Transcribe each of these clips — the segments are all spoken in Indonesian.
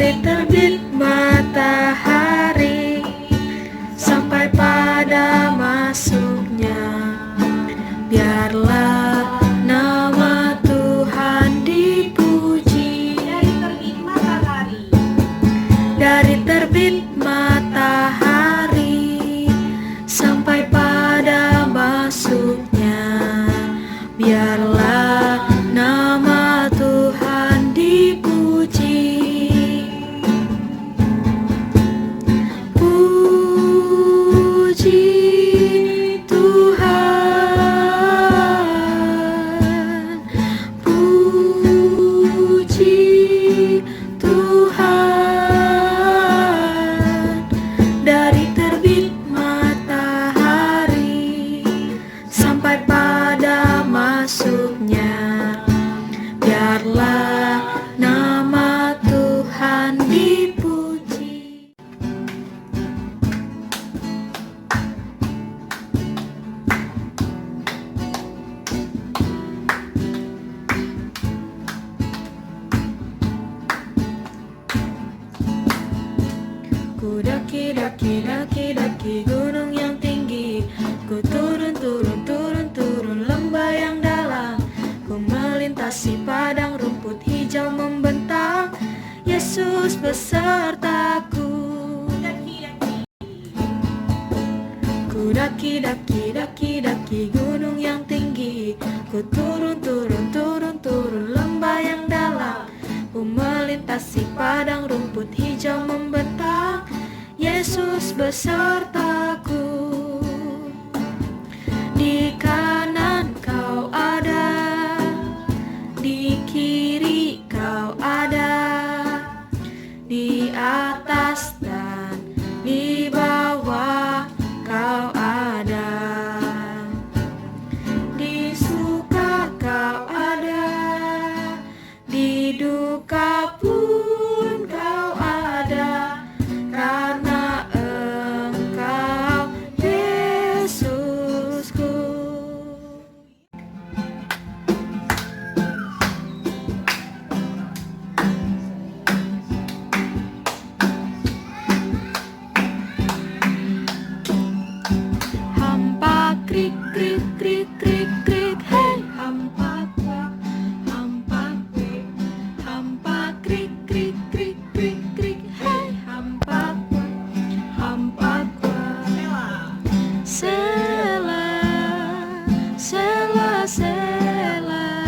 dari terbit matahari sampai pada masuknya. Biarlah nama Tuhan dipuji. Dari terbit matahari, dari terbit matahari sampai pada masuknya. Biarlah nama Tuhan dipuji. Puji Tuhan, puji Tuhan. Dari terbit matahari sampai pada masuknya. Biarlah nama Tuhan dipuji. Ku daki gunung yang tinggi. Ku turun lembah yang dalam. Ku melintasi padang rumput hijau membentang. Yesus besertaku. Ku daki gunung yang tinggi. Ku turun lembah yang dalam. Ku melintasi padang rumput hijau membentang. Yesus besertaku. Di kanan kau ada, di kiri kau ada, di atas dan di bawah kau ada. Di suka kau ada, di duka pun kau ada, karena Engkau Yesusku. Hampa krik krik krik krik krik, hey hampa krik, hampa krik krik krik krik krik, hey hampa Selah, Selah, Selah,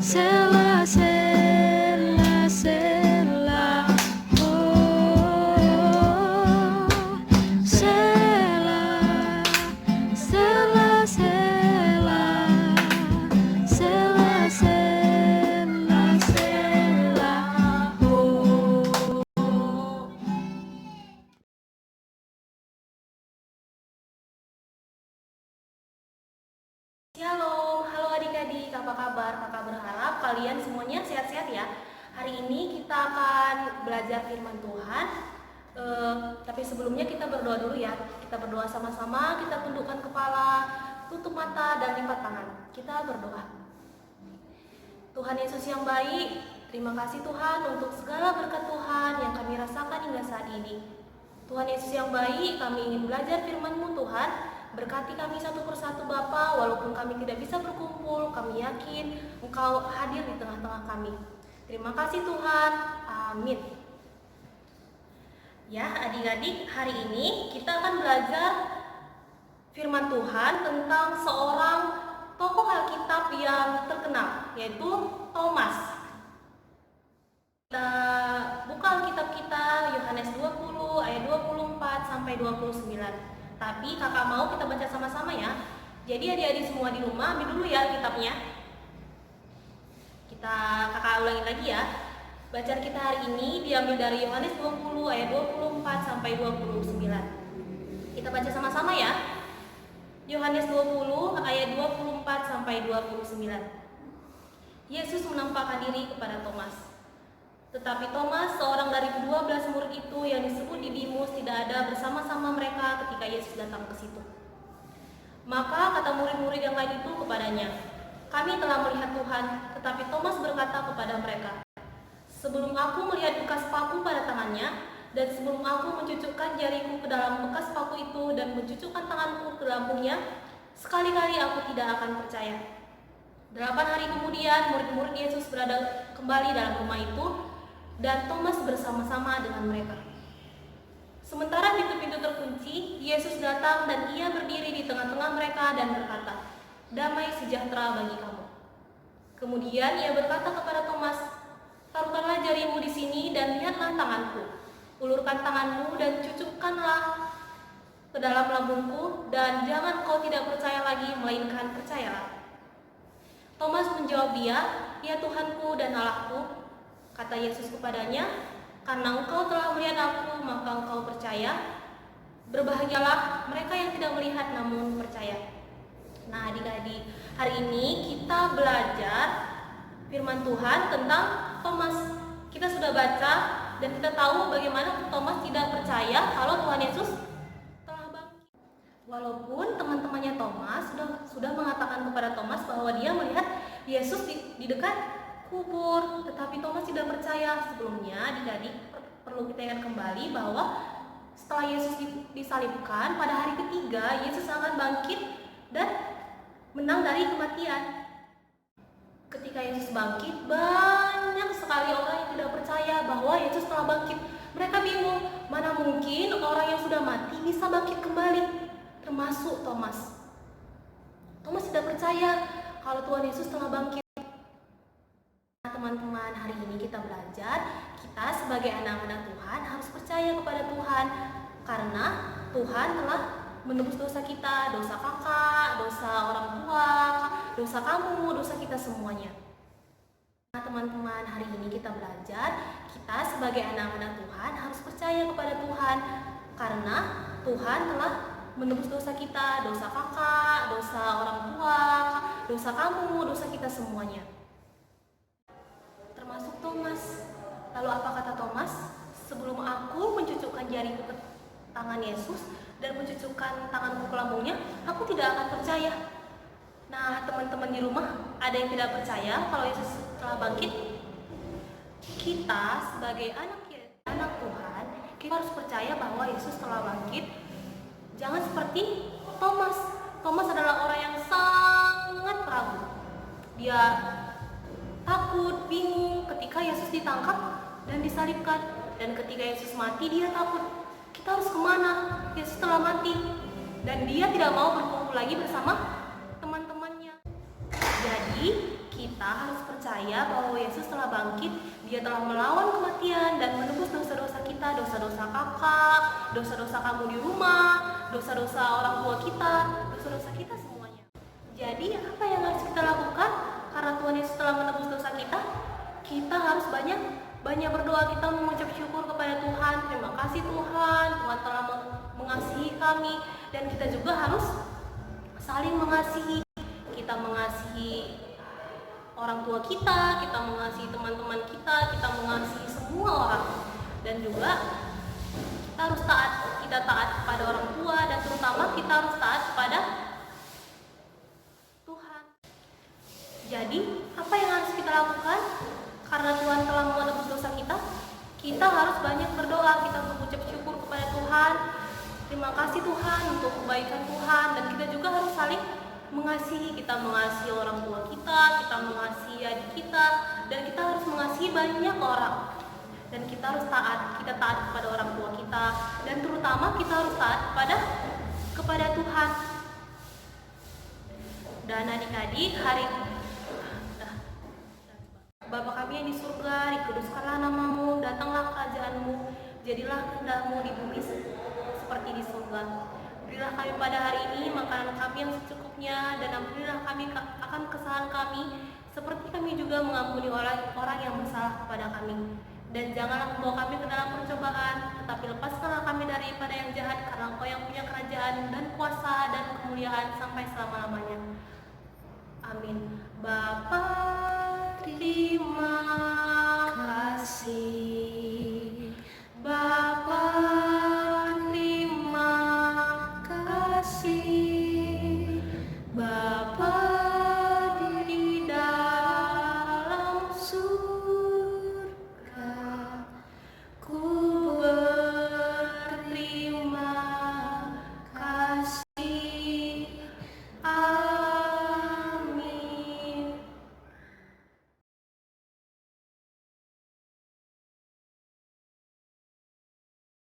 Selah, Selah, Selah, oh Selah, Selah, Selah, Selah, Selah, Selah, oh. Shalom, halo adik-adik, apa kabar? Kakak berharap kalian semuanya sehat-sehat ya. Hari ini kita akan belajar firman Tuhan. Tapi sebelumnya kita berdoa dulu ya. Kita berdoa sama-sama, kita tundukkan kepala, tutup mata dan lipat tangan. Kita berdoa. Tuhan Yesus yang baik, terima kasih Tuhan untuk segala berkat Tuhan yang kami rasakan hingga saat ini. Tuhan Yesus yang baik, kami ingin belajar firman-Mu Tuhan. Berkati kami satu persatu Bapa, walaupun kami tidak bisa berkumpul, kami yakin Engkau hadir di tengah-tengah kami. Terima kasih Tuhan, amin. Ya adik-adik, hari ini kita akan belajar firman Tuhan tentang seorang tokoh Alkitab yang terkenal, yaitu Thomas. Kita buka Alkitab kita, Yohanes 20 ayat 24 sampai 29. Tapi kakak mau kita baca sama-sama ya. Jadi adik-adik semua di rumah ambil dulu ya Alkitabnya. Kakak ulangin lagi ya. Bacaan kita hari ini diambil dari Yohanes 20 ayat 24 sampai 29. Kita baca sama-sama ya. Yohanes 20 ayat 24 sampai 29. Yesus menampakkan diri kepada Thomas. Tetapi Thomas, seorang dari 12 murid itu yang disebut Didimus, tidak ada bersama-sama mereka ketika Yesus datang ke situ. Maka kata murid-murid yang lain itu kepadanya, "Kami telah melihat Tuhan." Tetapi Thomas berkata kepada mereka, Sebelum aku melihat bekas paku pada tangannya, dan sebelum aku mencucukkan jariku ke dalam bekas paku itu dan mencucukkan tanganku ke lambungnya, sekali-kali aku tidak akan percaya. 8 hari kemudian, murid-murid Yesus berada kembali dalam rumah itu, dan Thomas bersama-sama dengan mereka. Sementara pintu-pintu terkunci, Yesus datang dan ia berdiri di tengah-tengah mereka dan berkata, "Damai sejahtera bagi kamu." Kemudian ia berkata kepada Thomas, "Taruhkanlah jarimu di sini dan lihatlah tanganku. Ulurkan tanganmu dan cucukkanlah ke dalam lambungku, dan jangan kau tidak percaya lagi, melainkan percayalah." Thomas menjawab dia, "Ya Tuhanku dan Allahku." Kata Yesus kepadanya, "Karena engkau telah melihat aku, maka engkau percaya. Berbahagialah mereka yang tidak melihat namun percaya." Nah, adik-adik, hari ini kita belajar firman Tuhan tentang Thomas. Kita sudah baca dan kita tahu bagaimana Thomas tidak percaya kalau Tuhan Yesus telah bangkit. Walaupun teman-temannya Thomas sudah mengatakan kepada Thomas bahwa dia melihat Yesus di dekat kubur, tetapi Thomas tidak percaya. Sebelumnya, adik-adik, perlu kita ingat kembali bahwa setelah Yesus disalibkan, pada hari ketiga Yesus akan bangkit dan menang dari kematian. Ketika Yesus bangkit, banyak sekali orang yang tidak percaya bahwa Yesus telah bangkit. Mereka bingung, mana mungkin orang yang sudah mati bisa bangkit kembali, termasuk Thomas. Thomas tidak percaya kalau Tuhan Yesus telah bangkit. Nah, teman-teman, hari ini kita belajar, kita sebagai anak-anak Tuhan harus percaya kepada Tuhan, karena Tuhan telah menebus dosa kita, dosa kakak, dosa orang tua, dosa kamu, dosa kita semuanya. Nah, teman-teman, hari ini kita belajar, kita sebagai anak-anak Tuhan harus percaya kepada Tuhan, karena Tuhan telah menebus dosa kita, dosa kakak, dosa orang tua, dosa kamu, dosa kita semuanya. Termasuk Thomas. Lalu apa kata Thomas? "Sebelum aku mencucukkan jariku ke tangan Yesus dan mencucukkan tanganku ke lambungnya, aku tidak akan percaya." Nah, teman-teman di rumah, ada yang tidak percaya kalau Yesus telah bangkit? Kita sebagai anak Tuhan, kita harus percaya bahwa Yesus telah bangkit. Jangan seperti Thomas. Thomas adalah orang yang sangat ragu. Dia takut, bingung ketika Yesus ditangkap dan disalibkan. Dan ketika Yesus mati, dia takut. Kita harus kemana? Yesus telah mati. Dan dia tidak mau berkumpul lagi bersama teman-temannya. Jadi, kita harus percaya bahwa Yesus telah bangkit. Dia telah melawan kematian dan menebus dosa-dosa kita, dosa-dosa kakak, dosa-dosa kamu di rumah, dosa-dosa orang tua kita, dosa-dosa kita semuanya. Jadi, apa yang harus kita lakukan? Karena Tuhan Yesus telah menebus dosa kita, kita harus banyak berdoa, kita mengucap syukur kepada Tuhan. Terima kasih Tuhan, Tuhan telah mengasihi kami, dan kita juga harus saling mengasihi. Kita mengasihi orang tua kita mengasihi teman-teman kita mengasihi semua orang. Dan juga kita harus taat kepada orang tua, dan terutama kita harus taat kepada Tuhan. Jadi, apa yang harus kita lakukan? Karena Tuhan telah menebus dosa kita harus banyak berdoa, kita mengucap syukur kepada Tuhan. Terima kasih Tuhan untuk kebaikan Tuhan, dan kita juga harus saling mengasihi. Kita mengasihi orang tua kita mengasihi adik kita, dan kita harus mengasihi banyak orang. Dan kita harus taat kepada orang tua kita, dan terutama kita harus taat kepada Tuhan. Dan adik-adik, Bapa kami yang di surga, dikuduskanlah namamu, datanglah kerajaanmu, jadilah kehendakmu di bumi seperti di surga. Berilah kami pada hari ini makanan kami yang secukupnya, dan ampunilah kami akan kesalahan kami, seperti kami juga mengampuni orang yang bersalah kepada kami. Dan janganlah membawa kami ke dalam percobaan, tetapi lepaskanlah kami daripada yang jahat, karena Engkau yang punya kerajaan dan kuasa dan kemuliaan sampai selama-lamanya. Amin. Bapa, terima